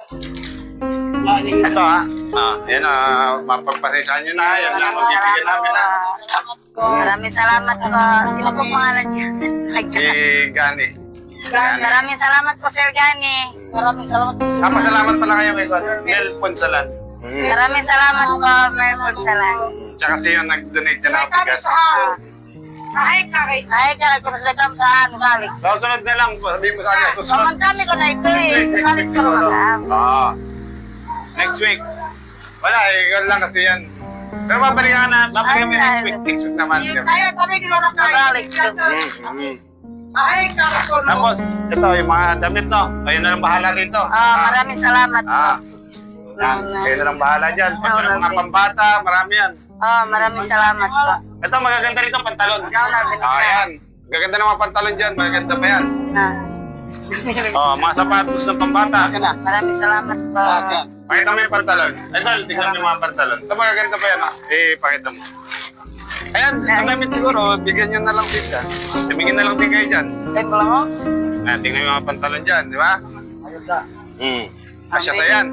Ito ha. Yan mapagpasensyahan nyo na. Yan lang ang bibigyan namin na. Maraming salamat po. Sino po pangalan niya? Si Gani. Maraming salamat po, Sir Gani. Maraming salamat po, Sir Gani. Pasalamat pala kayo kay Mel Ponsalan. Maraming salamat po, Melford Salang. Tsaka siya yung nag-donate siya ng bigas. Ay, kakay ko sa kam saan, balik. So, sunod na lang. Sabihin mo sa kanya. Susunod. Naman kami ko na ito eh. Balik ko naman. Next week. Wala, yun lang kasi yan. Pero babalikan na. Babalikan kami next week. Next week naman. Balik ko. Tapos, ito yung mga damit, no? Kayo na lang bahala rito. Maraming salamat po. Kayo na lang bahala dyan. Pag mga pambata, marami yan. Maraming salamat po. Ito, magaganda rito ang pantalon. Ayan. Magaganda ng mga pantalon dyan. Magaganda pa yan. Mga sapatos ng pambata. Maraming salamat po. Pakita mo yung pantalon. Ito, tingnan mo yung mga pantalon. Ito, magaganda pa yan. Pakita mo. Ayan, ang damit siguro. Bigyan nyo na lang din dyan. Tumingin na lang din kayo dyan. Tingnan mo yung mga pantalon dyan, di ba? Kasya sa yan.